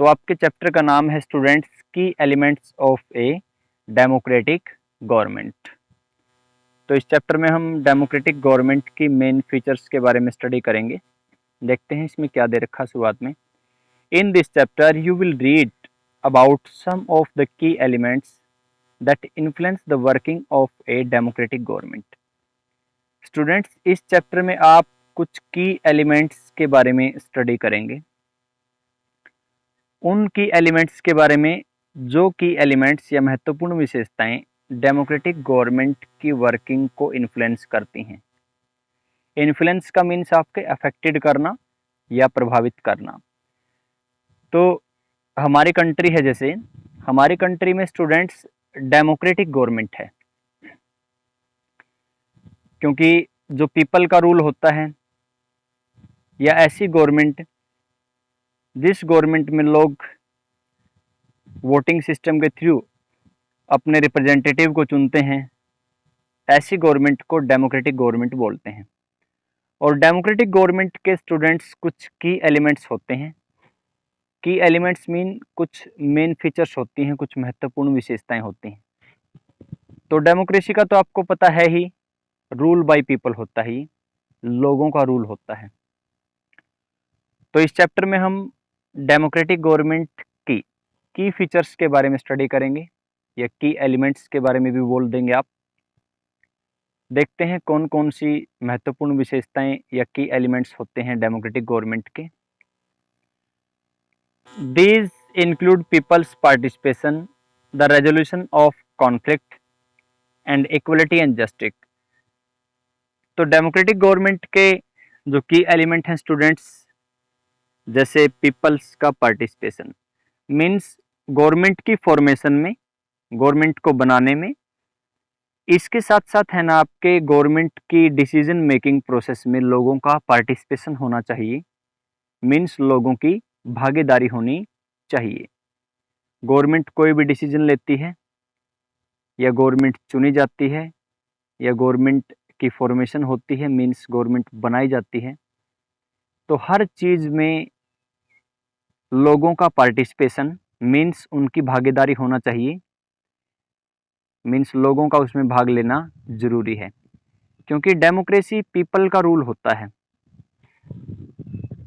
तो आपके चैप्टर का नाम है स्टूडेंट्स की elements of a democratic government. तो इस चैप्टर में हम डेमोक्रेटिक गवर्नमेंट की मेन फीचर्स के बारे में स्टडी करेंगे। देखते हैं इसमें क्या दे रखा शुरुआत में। In this chapter you will read about some of the key elements that influence the working of a democratic government. Students, इस चैप्टर में आप कुछ की एलिमेंट्स के बारे में स्टडी करेंगे। उन की एलिमेंट्स के बारे में जो की एलिमेंट्स या महत्वपूर्ण विशेषताएं डेमोक्रेटिक गवर्नमेंट की वर्किंग को इन्फ्लुएंस करती हैं। इन्फ्लुएंस का मीन्स आपके अफेक्टेड करना या प्रभावित करना। तो हमारी कंट्री है, जैसे हमारी कंट्री में स्टूडेंट्स डेमोक्रेटिक गवर्नमेंट है, क्योंकि जो पीपल का रूल होता है या ऐसी गवर्नमेंट जिस गवर्नमेंट में लोग वोटिंग सिस्टम के थ्रू अपने रिप्रेजेंटेटिव को चुनते हैं, ऐसी गवर्नमेंट को डेमोक्रेटिक गवर्नमेंट बोलते हैं। और डेमोक्रेटिक गवर्नमेंट के स्टूडेंट्स कुछ की एलिमेंट्स होते हैं। की एलिमेंट्स मीन कुछ मेन फीचर्स होती हैं, कुछ महत्वपूर्ण विशेषताएं होती हैं। तो डेमोक्रेसी का तो आपको पता है ही, रूल बाय पीपल होता ही, लोगों का रूल होता है। तो इस चैप्टर में हम डेमोक्रेटिक गवर्नमेंट की फीचर्स के बारे में स्टडी करेंगे, या की एलिमेंट्स के बारे में भी बोल देंगे आप। देखते हैं कौन कौन सी महत्वपूर्ण विशेषताएं या की एलिमेंट्स होते हैं डेमोक्रेटिक गवर्नमेंट के। These include people's participation, the resolution of conflict and equality and justice। तो डेमोक्रेटिक गवर्नमेंट के जो की एलिमेंट हैं स्टूडेंट्स, जैसे पीपल्स का पार्टिसिपेशन मीन्स गवर्नमेंट की फॉर्मेशन में, गवर्नमेंट को बनाने में, इसके साथ साथ है ना आपके गवर्नमेंट की डिसीजन मेकिंग प्रोसेस में लोगों का पार्टिसिपेशन होना चाहिए। मीन्स लोगों की भागीदारी होनी चाहिए। गवर्नमेंट कोई भी डिसीजन लेती है, या गवर्नमेंट चुनी जाती है, या गवर्नमेंट की फॉर्मेशन होती है, मीन्स गवर्नमेंट बनाई जाती है, तो हर चीज़ में लोगों का पार्टिसिपेशन मीन्स उनकी भागीदारी होना चाहिए। मीन्स लोगों का उसमें भाग लेना जरूरी है, क्योंकि डेमोक्रेसी पीपल का रूल होता है।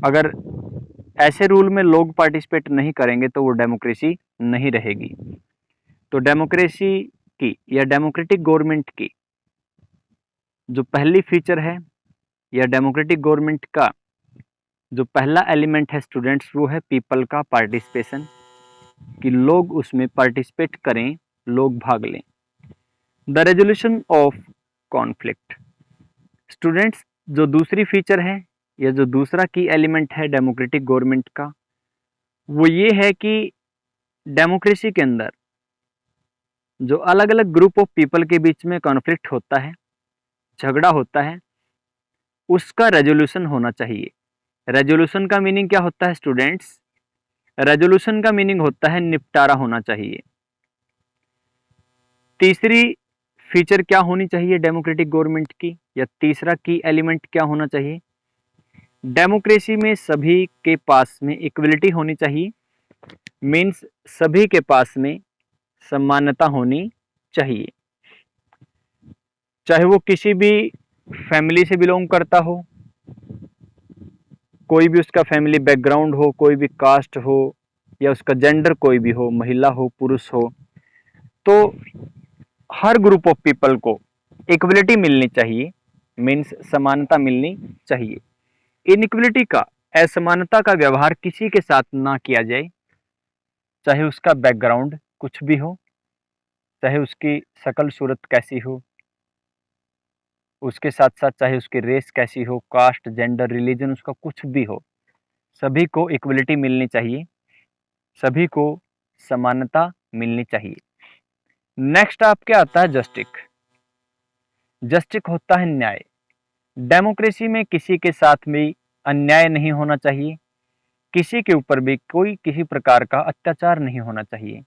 अगर ऐसे रूल में लोग पार्टिसिपेट नहीं करेंगे तो वो डेमोक्रेसी नहीं रहेगी। तो डेमोक्रेसी की या डेमोक्रेटिक गवर्नमेंट की जो पहली फीचर है, या डेमोक्रेटिक गवर्नमेंट का जो पहला एलिमेंट है स्टूडेंट्स, वो है पीपल का पार्टिसिपेशन, कि लोग उसमें पार्टिसिपेट करें, लोग भाग लें। The resolution of conflict. Students, जो दूसरी फीचर है या जो दूसरा की एलिमेंट है डेमोक्रेटिक गवर्नमेंट का, वो ये है कि डेमोक्रेसी के अंदर जो अलग अलग ग्रुप ऑफ पीपल के बीच में कॉन्फ्लिक्ट होता है, झगड़ा होता है, उसका रेजोल्यूशन होना चाहिए। रेजोल्यूशन का मीनिंग क्या होता है स्टूडेंट्स? रेजोल्यूशन का मीनिंग होता है निपटारा होना चाहिए। तीसरी फीचर क्या होनी चाहिए डेमोक्रेटिक गवर्नमेंट की, या तीसरा की एलिमेंट क्या होना चाहिए? डेमोक्रेसी में सभी के पास में इक्वलिटी होनी चाहिए। मीन्स सभी के पास में समानता होनी चाहिए, चाहे वो किसी भी फैमिली से बिलोंग करता हो, कोई भी उसका फैमिली बैकग्राउंड हो, कोई भी कास्ट हो, या उसका जेंडर कोई भी हो, महिला हो, पुरुष हो, तो हर ग्रुप ऑफ पीपल को इक्वलिटी मिलनी चाहिए। मीन्स समानता मिलनी चाहिए। इनइक्वलिटी का, असमानता का व्यवहार किसी के साथ ना किया जाए, चाहे उसका बैकग्राउंड कुछ भी हो, चाहे उसकी शक्ल सूरत कैसी हो, उसके साथ साथ चाहे उसकी रेस कैसी हो, कास्ट, जेंडर, रिलीजन, उसका कुछ भी हो, सभी को इक्वलिटी मिलनी चाहिए, सभी को समानता मिलनी चाहिए। नेक्स्ट आपके आता है जस्टिक। जस्टिक होता है न्याय। डेमोक्रेसी में किसी के साथ भी अन्याय नहीं होना चाहिए, किसी के ऊपर भी कोई किसी प्रकार का अत्याचार नहीं होना चाहिए।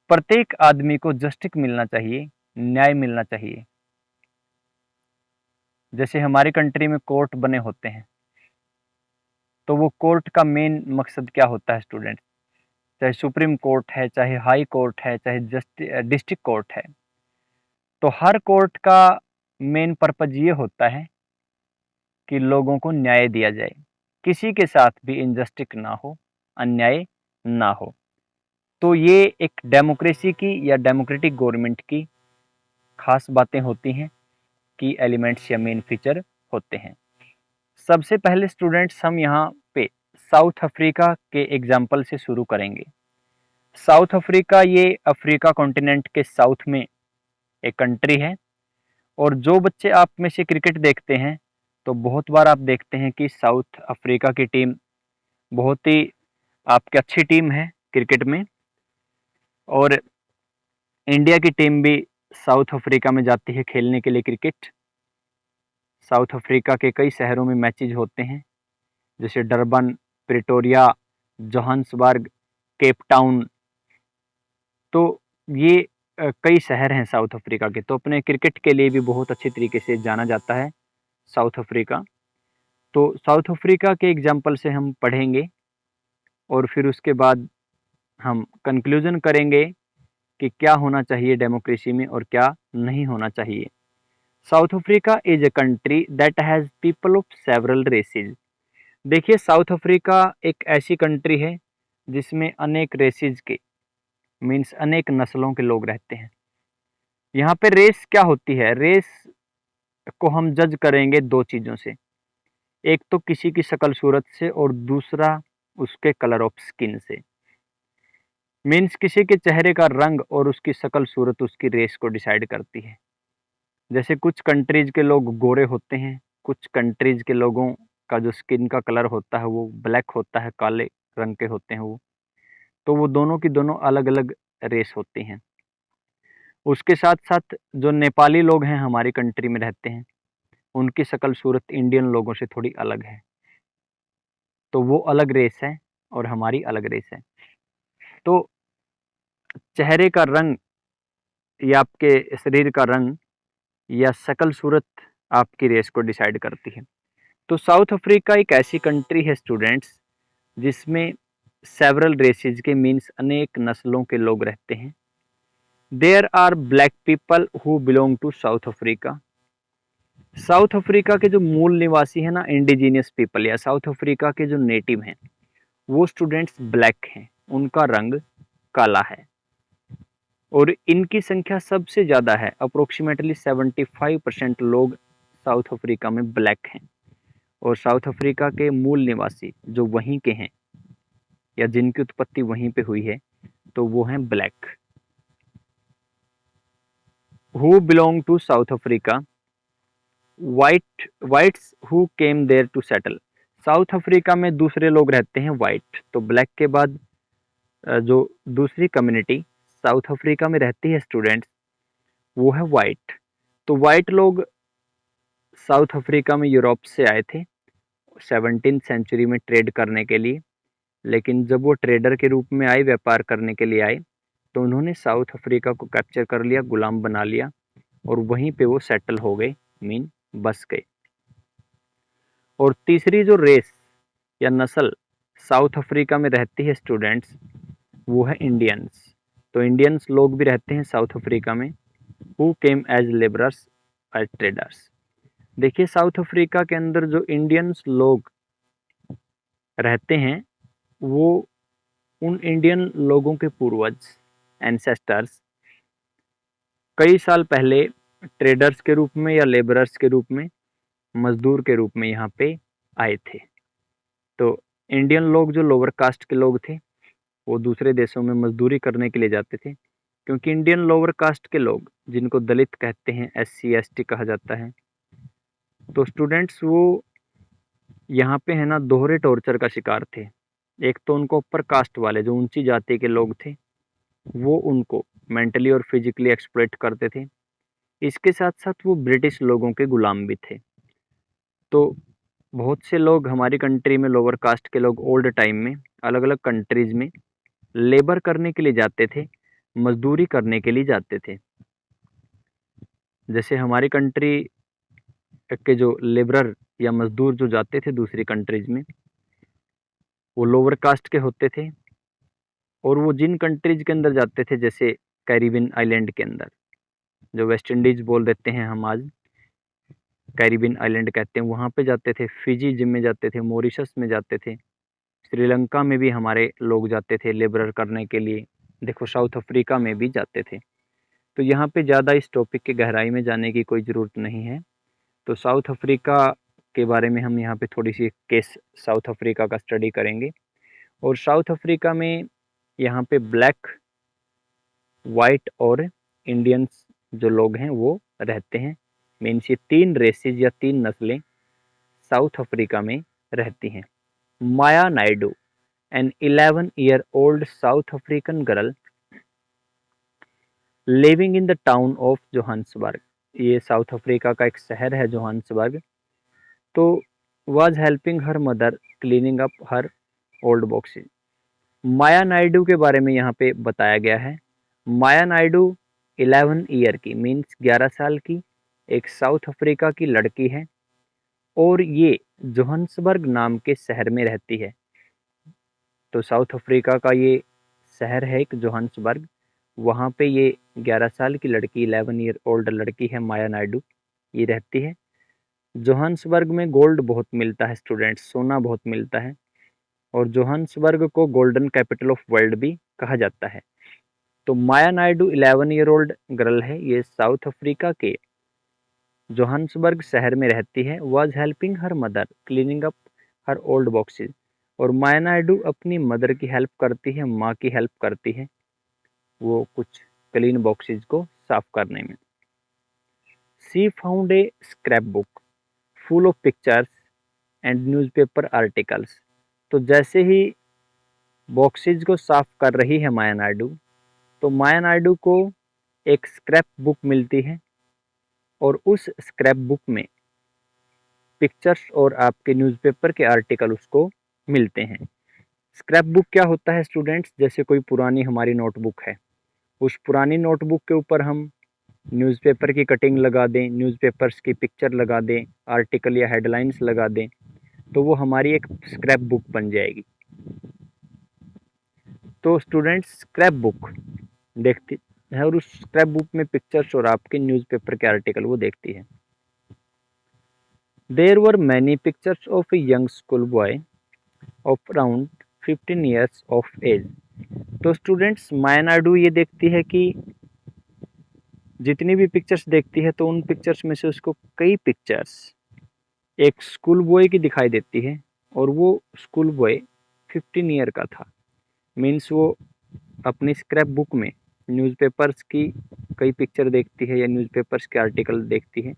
प्रत्येक आदमी को जस्टिस मिलना चाहिए, न्याय मिलना चाहिए। जैसे हमारी कंट्री में कोर्ट बने होते हैं, तो वो कोर्ट का मेन मकसद क्या होता है स्टूडेंट्स? चाहे सुप्रीम कोर्ट है, चाहे हाई कोर्ट है, चाहे डिस्ट्रिक्ट कोर्ट है, तो हर कोर्ट का मेन पर्पज ये होता है कि लोगों को न्याय दिया जाए, किसी के साथ भी इनजस्टिस ना हो, अन्याय ना हो। तो ये एक डेमोक्रेसी की या डेमोक्रेटिक गवर्नमेंट की खास बातें होती हैं, की एलिमेंट्स या मेन फीचर होते हैं। सबसे पहले स्टूडेंट्स हम यहाँ पे साउथ अफ्रीका के एग्जाम्पल से शुरू करेंगे। साउथ अफ्रीका ये अफ्रीका कॉन्टिनेंट के साउथ में एक कंट्री है। और जो बच्चे आप में से क्रिकेट देखते हैं, तो बहुत बार आप देखते हैं कि साउथ अफ्रीका की टीम बहुत ही आपकी अच्छी टीम है क्रिकेट में। और इंडिया की टीम भी साउथ अफ्रीका में जाती है खेलने के लिए क्रिकेट। साउथ अफ्रीका के कई शहरों में मैचेज होते हैं, जैसे Durban, Pretoria, Johannesburg, Cape Town. तो ये कई शहर हैं साउथ अफ्रीका के, तो अपने क्रिकेट के लिए भी बहुत अच्छी तरीके से जाना जाता है साउथ अफ्रीका। तो साउथ अफ्रीका के एग्जाम्पल से हम पढ़ेंगे और फिर उसके बाद हम कंक्लूजन करेंगे कि क्या होना चाहिए डेमोक्रेसी में और क्या नहीं होना चाहिए। South Africa is a country that has people of several races. देखिए, साउथ अफ्रीका एक ऐसी कंट्री है जिसमें अनेक रेसेस के मीन्स अनेक नस्लों के लोग रहते हैं। यहाँ पे रेस क्या होती है? रेस को हम जज करेंगे दो चीज़ों से, एक तो किसी की शक्ल सूरत से और दूसरा उसके कलर ऑफ स्किन से। मीन्स किसी के चेहरे का रंग और उसकी शक्ल सूरत उसकी रेस को डिसाइड करती है। जैसे कुछ कंट्रीज के लोग गोरे होते हैं, कुछ कंट्रीज के लोगों का जो स्किन का कलर होता है वो ब्लैक होता है, काले रंग के होते हैं वो। तो वो दोनों की दोनों अलग अलग रेस होती हैं। उसके साथ साथ जो नेपाली लोग हैं हमारी कंट्री में रहते हैं, उनकी शक्ल सूरत इंडियन लोगों से थोड़ी अलग है। तो वो अलग रेस है और हमारी अलग रेस है। तो चेहरे का रंग या आपके शरीर का रंग या शक्ल सूरत आपकी रेस को डिसाइड करती है। तो साउथ अफ्रीका एक ऐसी कंट्री है स्टूडेंट्स जिसमें सेवरल रेसेस के मीन्स अनेक नस्लों के लोग रहते हैं। There are black people who belong to South Africa. South Africa के जो मूल निवासी हैं ना, इंडिजीनियस पीपल या साउथ अफ्रीका के जो नेटिव हैं, वो स्टूडेंट्स ब्लैक हैं, उनका रंग काला है। और इनकी संख्या सबसे ज़्यादा है, अप्रोक्सीमेटली 75% लोग साउथ अफ्रीका में ब्लैक हैं। और साउथ अफ्रीका के मूल निवासी जो वहीं के हैं या जिनकी उत्पत्ति वहीं पे हुई है, तो वो हैं black. Who belong to South Africa, whites who came there to settle. South Africa में दूसरे लोग रहते हैं वाइट। तो ब्लैक के बाद जो दूसरी कम्युनिटी साउथ अफ्रीका में रहती है स्टूडेंट्स, वो है वाइट। तो वाइट लोग साउथ अफ्रीका में यूरोप से आए थे 17th सेंचुरी में ट्रेड करने के लिए। लेकिन जब वो ट्रेडर के रूप में आए, व्यापार करने के लिए आए, तो उन्होंने साउथ अफ्रीका को कैप्चर कर लिया, गुलाम बना लिया और वहीं पे वो सेटल हो गए, मीन बस गए। और तीसरी जो रेस या नस्ल साउथ अफ्रीका में रहती है स्टूडेंट्स, वो है इंडियंस। तो इंडियंस लोग भी रहते हैं साउथ अफ्रीका में, who came as labourers as traders. देखिए, साउथ अफ्रीका के अंदर जो इंडियंस लोग रहते हैं, वो उन इंडियन लोगों के पूर्वज, एंसेस्टर्स, कई साल पहले ट्रेडर्स के रूप में या लेबरर्स के रूप में, मजदूर के रूप में यहाँ पे आए थे। तो इंडियन लोग जो लोअर कास्ट के लोग थे, वो दूसरे देशों में मजदूरी करने के लिए जाते थे, क्योंकि इंडियन लोअर कास्ट के लोग, जिनको दलित कहते हैं, SC ST कहा जाता है, तो स्टूडेंट्स वो यहाँ पे है ना दोहरे टॉर्चर का शिकार थे। एक तो उनको अपर कास्ट वाले जो ऊंची जाति के लोग थे, वो उनको मेंटली और फिजिकली एक्सप्लॉइट करते थे। इसके साथ साथ वो ब्रिटिश लोगों के गुलाम भी थे। तो बहुत से लोग हमारी कंट्री में लोअर कास्ट के लोग ओल्ड टाइम में अलग अलग कंट्रीज में लेबर करने के लिए जाते थे, मजदूरी करने के लिए जाते थे। जैसे हमारी कंट्री के जो लेबरर या मजदूर जो जाते थे दूसरी कंट्रीज में, वो लोअर कास्ट के होते थे, और वो जिन कंट्रीज के अंदर जाते थे, जैसे कैरिबियन आइलैंड के अंदर, जो वेस्ट इंडीज बोल देते हैं हम आज, कैरिबियन आइलैंड कहते हैं, वहाँ पे जाते थे, फिजी जिम में जाते थे, मॉरिशस में जाते थे, श्रीलंका में भी हमारे लोग जाते थे लेबरर करने के लिए, देखो साउथ अफ्रीका में भी जाते थे। तो यहाँ पे ज़्यादा इस टॉपिक के गहराई में जाने की कोई ज़रूरत नहीं है। तो साउथ अफ्रीका के बारे में हम यहाँ पे थोड़ी सी केस साउथ अफ्रीका का स्टडी करेंगे। और साउथ अफ्रीका में यहाँ पे ब्लैक, वाइट और इंडियंस जो लोग हैं वो रहते हैं। मीन्स ये 3 रेसेज या 3 नस्लें साउथ अफ्रीका में रहती हैं। Maya Naidoo, an 11-year-old South African girl living in the town of Johannesburg, ये साउथ अफ्रीका का एक शहर है जोहान्सबर्ग, तो was helping her mother cleaning up her old boxes. Maya Naidoo के बारे में यहाँ पे बताया गया है। माया नायडू 11 ईयर की, मीन्स 11 साल की एक साउथ अफ्रीका की लड़की है, और ये जोहान्सबर्ग नाम के शहर में रहती है। तो साउथ अफ्रीका का ये शहर है एक जोहान्सबर्ग, वहाँ पे ये 11 साल की लड़की, 11-year-old लड़की है माया नायडू, ये रहती है। जोहान्सबर्ग में गोल्ड बहुत मिलता है स्टूडेंट्स, सोना बहुत मिलता है, और जोहान्सबर्ग को गोल्डन कैपिटल ऑफ वर्ल्ड भी कहा जाता है। तो माया नायडू 11-year-old गर्ल है, ये साउथ अफ्रीका के जोहान्सबर्ग शहर में रहती है। Was helping her mother cleaning up her old boxes, और माया नायडू अपनी मदर की हेल्प करती है, माँ की हेल्प करती है वो कुछ क्लीन बॉक्सेस को साफ करने में। She found a scrap book full of pictures and newspaper articles. तो जैसे ही बॉक्सेस को साफ कर रही है माया नायडू, तो माया नायडू को एक स्क्रैप बुक मिलती है, और उस स्क्रैप बुक में पिक्चर्स और आपके न्यूज़पेपर के आर्टिकल उसको मिलते हैं। स्क्रैप बुक क्या होता है स्टूडेंट्स? जैसे कोई पुरानी हमारी नोटबुक है, उस पुरानी नोटबुक के ऊपर हम न्यूज़पेपर की कटिंग लगा दें, न्यूज़पेपर्स की पिक्चर लगा दें, आर्टिकल या हेडलाइंस लगा दें, तो वो हमारी एक स्क्रैप बुक बन जाएगी। तो स्टूडेंट्स स्क्रैप बुक देखती है, और उस स्क्रैप बुक में पिक्चर्स और आपके न्यूज़पेपर के आर्टिकल वो देखती है। There were many pictures of a young school boy of around 15 years of age. तो स्टूडेंट्स माया नायडू ये देखती है कि जितनी भी पिक्चर्स देखती है, तो उन पिक्चर्स में से उसको कई पिक्चर्स एक स्कूल बॉय की दिखाई देती है, और वो स्कूल बॉय 15 ईयर का था। मीन्स वो अपनी स्क्रैप बुक में न्यूज़पेपर्स की कई पिक्चर देखती है या न्यूज़पेपर्स के आर्टिकल देखती है,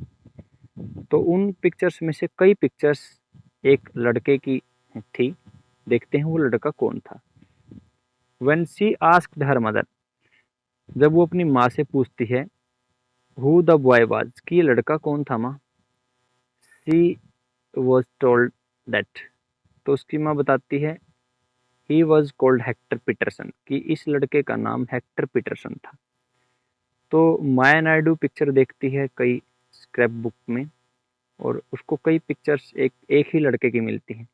तो उन पिक्चर्स में से कई पिक्चर्स एक लड़के की थी। देखते हैं वो लड़का कौन था। When she asked her mother, जब वो अपनी माँ से पूछती है हु द बॉय वाज, कि ये लड़का कौन था माँ, शी वॉज टोल्ड दैट, तो उसकी माँ बताती है he was called Hector Peterson, कि इस लड़के का नाम हेक्टर पीटरसन था। तो माया नायडू पिक्चर देखती है कई स्क्रैप बुक में, और उसको कई पिक्चर्स एक एक ही लड़के की मिलती हैं।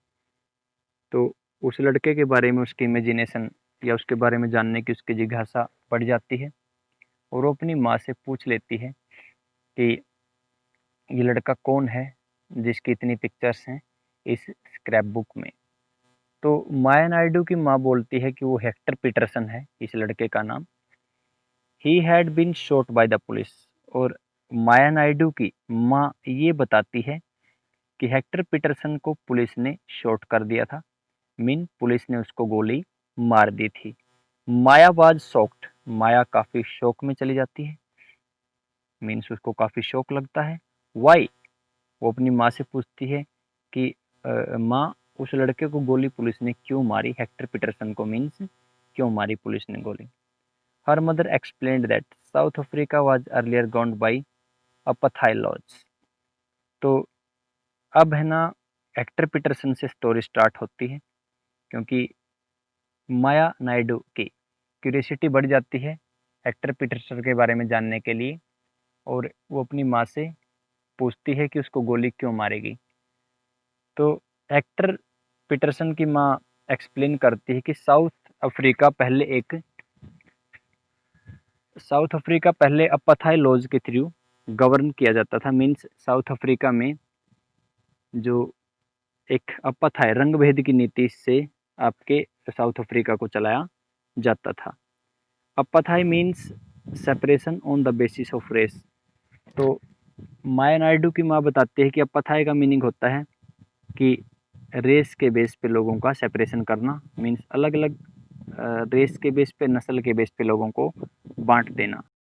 तो उस लड़के के बारे में उसकी इमेजिनेशन या उसके बारे में जानने की उसकी जिज्ञासा बढ़ जाती है, और वो अपनी माँ से पूछ लेती है कि ये लड़का कौन है जिसकी इतनी पिक्चर्स हैं इस स्क्रैप बुक में। तो माया नायडू की माँ बोलती है कि वो हेक्टर पीटरसन है इस लड़के का नाम। He had been shot by the police, और माया नायडू की माँ ये बताती है कि हेक्टर पीटरसन को पुलिस ने शॉट कर दिया था, मीन पुलिस ने उसको गोली मार दी थी। माया वाज शॉक्ड, माया काफ़ी शौक में चली जाती है, मीन्स उसको काफ़ी शौक लगता है। वाई, वो अपनी माँ से पूछती है कि माँ उस लड़के को गोली पुलिस ने क्यों मारी, हेक्टर पीटरसन को, मीन्स क्यों मारी पुलिस ने गोली। Her mother explained that South Africa was earlier governed by apartheid laws. तो अब है ना हेक्टर पीटरसन से स्टोरी स्टार्ट होती है, क्योंकि माया नायडू की क्यूरियोसिटी बढ़ जाती है हेक्टर पीटरसन के बारे में जानने के लिए, और वो अपनी माँ से पूछती है कि उसको गोली क्यों मारेगी। तो हेक्टर पीटरसन की माँ एक्सप्लेन करती है कि साउथ अफ्रीका पहले अपाथाई लॉज के थ्रू गवर्न किया जाता था। मीन्स साउथ अफ्रीका में जो एक अपाथाई रंग भेद की नीति से आपके साउथ अफ्रीका को चलाया जाता था। Apartheid means separation on the basis of race. तो माया नायडू की माँ बताती है कि अपाथाई का मीनिंग होता है कि रेस के बेस पे लोगों का सेपरेशन करना। मीन्स अलग अलग रेस के बेस पे, नस्ल के बेस पे लोगों को बांट देना।